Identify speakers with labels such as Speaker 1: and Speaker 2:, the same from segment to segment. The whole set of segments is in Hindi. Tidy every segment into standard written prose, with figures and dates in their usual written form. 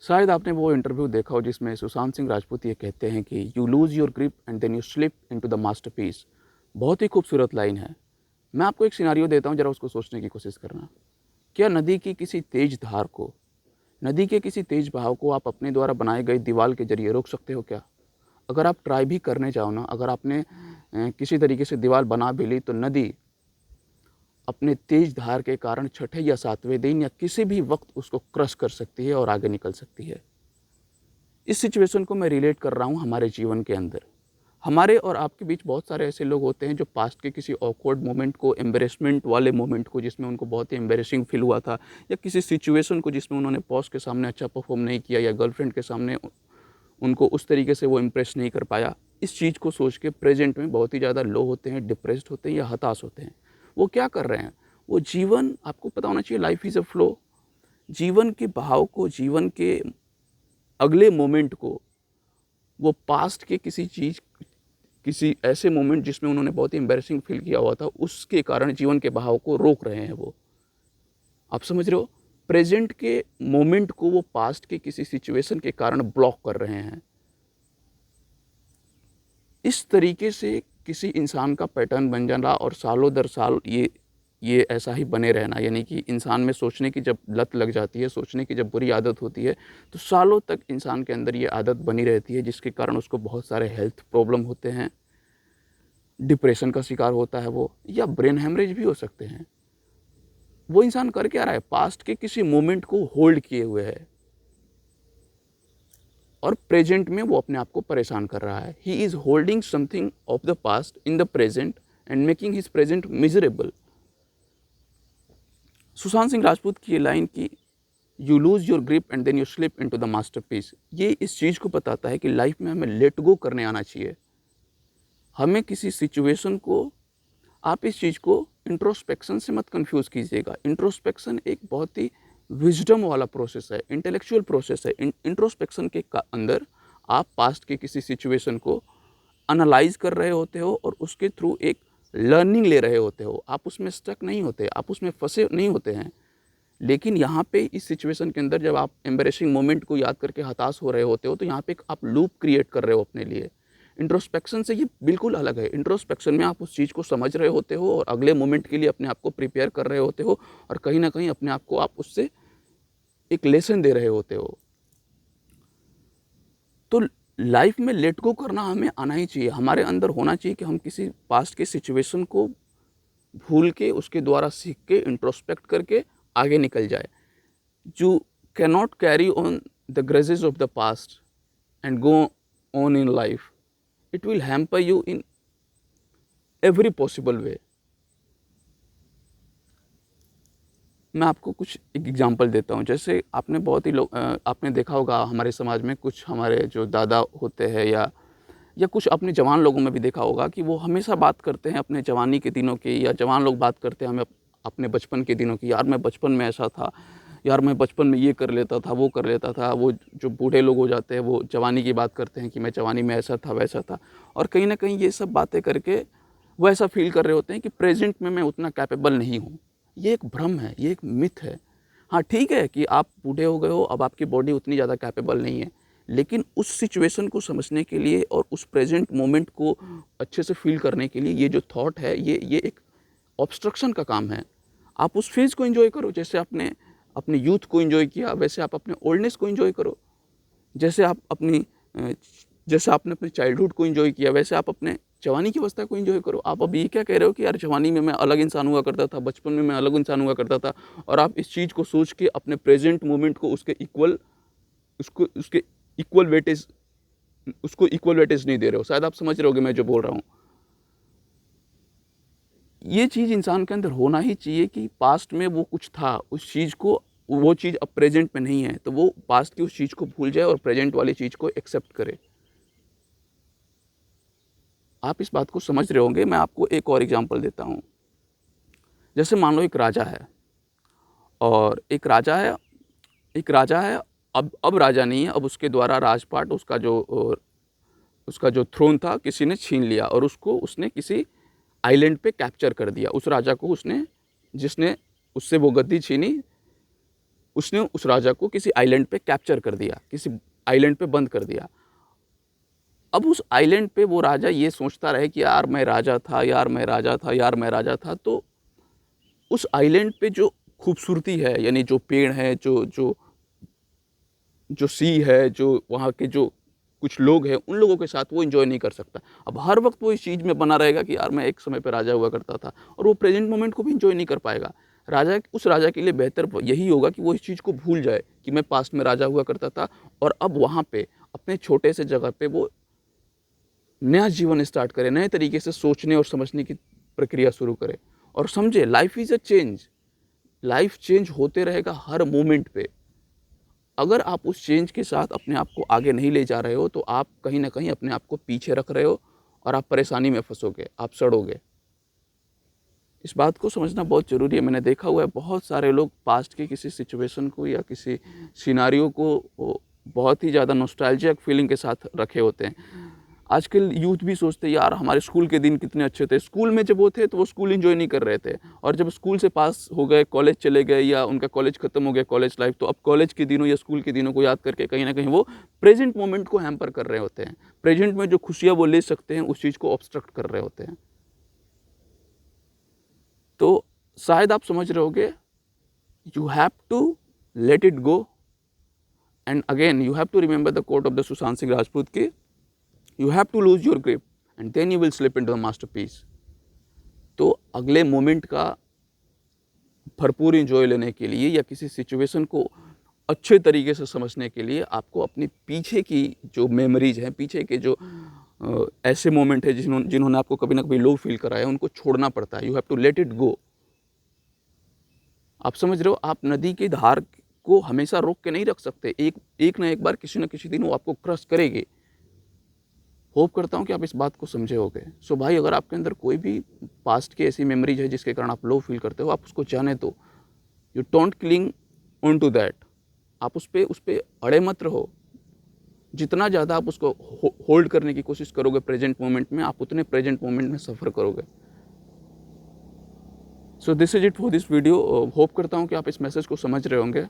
Speaker 1: शायद आपने वो इंटरव्यू देखा हो जिसमें सुशांत सिंह राजपूत ये कहते हैं कि you lose your grip and then you slip into the masterpiece. बहुत ही खूबसूरत लाइन है। मैं आपको एक सिनेरियो देता हूँ, ज़रा उसको सोचने की कोशिश करना। क्या नदी की किसी तेज धार को, नदी के किसी तेज बहाव को आप अपने द्वारा बनाए गए दीवार के जरिए रोक सकते हो क्या? अगर आप ट्राई भी करने जाओ ना, अगर आपने किसी तरीके से दीवार बना भी ली, तो नदी अपने तेज धार के कारण छठे या सातवें दिन या किसी भी वक्त उसको क्रश कर सकती है और आगे निकल सकती है। इस सिचुएशन को मैं रिलेट कर रहा हूँ हमारे जीवन के अंदर। हमारे और आपके बीच बहुत सारे ऐसे लोग होते हैं जो पास्ट के किसी ऑकवर्ड मोमेंट को, एम्बेरसमेंट वाले मोमेंट को, जिसमें उनको बहुत ही एम्बेरसिंग फील हुआ था, या किसी सिचुएशन को जिसमें उन्होंने बॉस के सामने अच्छा परफॉर्म नहीं किया, या गर्लफ्रेंड के सामने उनको उस तरीके से वो इम्प्रेस नहीं कर पाया, इस चीज़ को सोच के प्रेजेंट में बहुत ही ज़्यादा लो होते हैं, डिप्रेस्ड होते हैं या हताश होते हैं। वो क्या कर रहे हैं? वो जीवन, आपको पता होना चाहिए, लाइफ इज़ अ फ्लो। जीवन के बहाव को, जीवन के अगले मोमेंट को, वो पास्ट के किसी चीज़, किसी ऐसे मोमेंट जिसमें उन्होंने बहुत ही एम्बैरेसिंग फील किया हुआ था, उसके कारण जीवन के बहाव को रोक रहे हैं वो। आप समझ रहे हो? प्रेजेंट के मोमेंट को वो पास्ट के किसी सिचुएशन के कारण ब्लॉक कर रहे हैं। इस तरीके से किसी इंसान का पैटर्न बन जाना और सालों दर साल ये ऐसा ही बने रहना, यानी कि इंसान में सोचने की जब लत लग जाती है, सोचने की जब बुरी आदत होती है, तो सालों तक इंसान के अंदर ये आदत बनी रहती है, जिसके कारण उसको बहुत सारे हेल्थ प्रॉब्लम होते हैं, डिप्रेशन का शिकार होता है वो, या ब्रेन हेमरेज भी हो सकते हैं। वो इंसान कर क्या रहा है? पास्ट के किसी मोमेंट को होल्ड किए हुए है और प्रेजेंट में वो अपने आप को परेशान कर रहा है। He is holding something of the past in the present and making his present miserable. Sushant Singh Rajput की ये लाइन की you lose your grip and then you slip into the masterpiece, ये इस चीज़ को बताता है कि लाइफ में हमें लेट गो करने आना चाहिए। हमें किसी सिचुएशन को, आप इस चीज़ को इंट्रोस्पेक्शन से मत कंफ्यूज कीजिएगा। इंट्रोस्पेक्शन एक बहुत ही विजडम वाला प्रोसेस है, इंटेलेक्चुअल प्रोसेस है। इंट्रोस्पेक्शन के अंदर आप पास्ट के किसी सिचुएशन को एनालाइज कर रहे होते हो और उसके थ्रू एक लर्निंग ले रहे होते हो। आप उसमें स्टक नहीं होते, आप उसमें फंसे नहीं होते हैं। लेकिन यहाँ पे इस सिचुएशन के अंदर जब आप एम्बेरेसिंग मोमेंट को याद करके हताश हो रहे होते हो, तो यहाँ पे एक आप लूप क्रिएट कर रहे हो अपने लिए। इंट्रोस्पेक्शन से ये बिल्कुल अलग है। इंट्रोस्पेक्शन में आप उस चीज़ को समझ रहे होते हो और अगले मोमेंट के लिए अपने आप को प्रिपेयर कर रहे होते हो, और कहीं ना कहीं अपने आप को आप उससे एक लेसन दे रहे होते हो। तो लाइफ में लेट गो करना हमें आना ही चाहिए, हमारे अंदर होना चाहिए कि हम किसी पास्ट के सिचुएशन को भूल के, उसके द्वारा सीख के, इंट्रोस्पेक्ट करके आगे निकल जाए। You cannot carry on the grudges of the past and go on in life. It will hamper you in every possible way. मैं आपको कुछ एक एग्जांपल देता हूँ। जैसे आपने बहुत ही आपने देखा होगा हमारे समाज में कुछ हमारे जो दादा होते हैं, या कुछ अपने जवान लोगों में भी देखा होगा कि वो हमेशा बात करते हैं अपने जवानी के दिनों की, या जवान लोग बात करते हैं हमें अपने बचपन के दिनों की। यार मैं बचपन में ऐसा था, यार मैं बचपन में ये कर लेता था, वो कर लेता था। वो जो बूढ़े लोग हो जाते हैं वो जवानी की बात करते हैं कि मैं जवानी में ऐसा था, वैसा था। और कहीं ना कहीं ये सब बातें करके वो ऐसा फील कर रहे होते हैं कि प्रेजेंट में मैं उतना कैपेबल नहीं हूँ। ये एक भ्रम है, ये एक मिथ है। हाँ ठीक है कि आप बूढ़े हो गए हो, अब आपकी बॉडी उतनी ज़्यादा कैपेबल नहीं है, लेकिन उस सिचुएशन को समझने के लिए और उस प्रेजेंट मोमेंट को अच्छे से फील करने के लिए ये जो थॉट है, ये एक ऑब्स्ट्रक्शन का काम है। आप उस फेज़ को एंजॉय करो, जैसे आपने अपने यूथ को एंजॉय किया वैसे आप अपने ओल्डनेस को एंजॉय करो। जैसे आप जैसे आपने अपने चाइल्डहुड को एंजॉय किया वैसे आप अपने जवानी की अवस्था को एंजॉय करो। आप अब ये क्या कह रहे हो कि यार जवानी में मैं अलग इंसान हुआ करता था, बचपन में मैं अलग इंसान हुआ करता था, और आप इस चीज़ को सोच के अपने प्रेजेंट मोमेंट को उसके इक्वल वेटेज उसको इक्वल वेटेज नहीं दे रहे हो। शायद आप समझ रहे होगे मैं जो बोल रहा हूँ। ये चीज़ इंसान के अंदर होना ही चाहिए कि पास्ट में वो कुछ था, उस चीज़ को, वो चीज़ अब प्रेजेंट में नहीं है, तो वो पास्ट की उस चीज़ को भूल जाए और प्रेजेंट वाली चीज़ को एक्सेप्ट करे। आप इस बात को समझ रहे होंगे। मैं आपको एक और एग्जांपल देता हूँ। जैसे मान लो एक राजा है, और एक राजा है, अब राजा नहीं है, अब उसके द्वारा राजपाट, उसका जो थ्रोन था किसी ने छीन लिया, और उसने किसी आइलैंड पे कैप्चर कर दिया। उस राजा को जिसने उससे वो गद्दी छीनी, उसने उस राजा को किसी आइलैंड पे कैप्चर कर दिया, किसी आइलैंड पे बंद कर दिया। अब उस आइलैंड पे वो राजा ये सोचता रहे कि यार मैं राजा था, यार मैं राजा था, यार मैं राजा था। तो उस आइलैंड पे जो खूबसूरती है, यानी जो पेड़ है, जो जो जो सी है, जो वहाँ के जो कुछ लोग हैं, उन लोगों के साथ वो एंजॉय नहीं कर सकता। अब हर वक्त वो इस चीज़ में बना रहेगा कि यार मैं एक समय पे राजा हुआ करता था, और वो प्रेजेंट मोमेंट को भी एंजॉय नहीं कर पाएगा। उस राजा के लिए बेहतर यही होगा कि वो इस चीज़ को भूल जाए कि मैं पास्ट में राजा हुआ करता था, और अब वहाँ पे अपने छोटे से जगह पे वो नया जीवन स्टार्ट करे, नए तरीके से सोचने और समझने की प्रक्रिया शुरू करे, और समझे life is a change. Life change होते रहेगा हर मोमेंट पे। अगर आप उस चेंज के साथ अपने आप को आगे नहीं ले जा रहे हो, तो आप कहीं ना कहीं अपने आप को पीछे रख रहे हो, और आप परेशानी में फंसोगे, आप सड़ोगे। इस बात को समझना बहुत ज़रूरी है। मैंने देखा हुआ है बहुत सारे लोग पास्ट के किसी सिचुएशन को या किसी सिनारियो को बहुत ही ज़्यादा नॉस्टैल्जिक फीलिंग के साथ रखे होते हैं। आजकल यूथ भी सोचते हैं यार हमारे स्कूल के दिन कितने अच्छे थे। स्कूल में जब वो थे तो वो स्कूल एंजॉय नहीं कर रहे थे, और जब स्कूल से पास हो गए, कॉलेज चले गए, या उनका कॉलेज खत्म हो गया, कॉलेज लाइफ, तो अब कॉलेज के दिनों या स्कूल के दिनों को याद करके कहीं ना कहीं वो प्रेजेंट मोमेंट को हैम्पर कर रहे होते हैं। प्रेजेंट में जो खुशियाँ वो ले सकते हैं, उस चीज़ को ऑब्स्ट्रक्ट कर रहे होते हैं। तो शायद आप समझ रहे होगे, you have to let it go, and again you have to remember the quote of the Sushant Singh Rajput की, you have to lose your grip and then you will slip into the masterpiece. तो अगले मोमेंट का भरपूर इंजॉय लेने के लिए, या किसी सिचुएशन को अच्छे तरीके से समझने के लिए, आपको अपने पीछे की जो मेमोरीज हैं, पीछे के जो ऐसे मोमेंट है जिन्होंने आपको कभी ना कभी लो फील कराया है, उनको छोड़ना पड़ता है। You have to let it go. आप समझ रहे हो, आप नदी की धार को हमेशा रोक के नहीं रख सकते। एक ना एक बार किसी न किसी दिन वो आपको क्रश करेगी। होप करता हूँ कि आप इस बात को समझे होगे। सो भाई, अगर आपके अंदर कोई भी पास्ट की ऐसी मेमोरीज है जिसके कारण आप लो फील करते हो, आप उसको जाने दो। You don't cling on to that. आप उस पर अड़े मत रहो। जितना ज़्यादा आप उसको होल्ड करने की कोशिश करोगे प्रेजेंट मोमेंट में, आप उतने प्रेजेंट मोमेंट में सफ़र करोगे। So this is it for this video. Hope करता हूँ कि आप इस मैसेज को समझ रहे होंगे,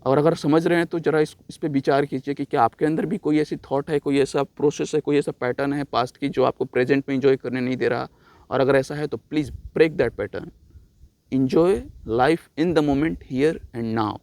Speaker 1: और अगर समझ रहे हैं तो ज़रा इस पे विचार कीजिए कि क्या आपके अंदर भी कोई ऐसी थॉट है, कोई ऐसा प्रोसेस है, कोई ऐसा पैटर्न है पास्ट की जो आपको प्रेजेंट में एंजॉय करने नहीं दे रहा। और अगर ऐसा है तो please break that pattern. Enjoy life in the moment, here and now.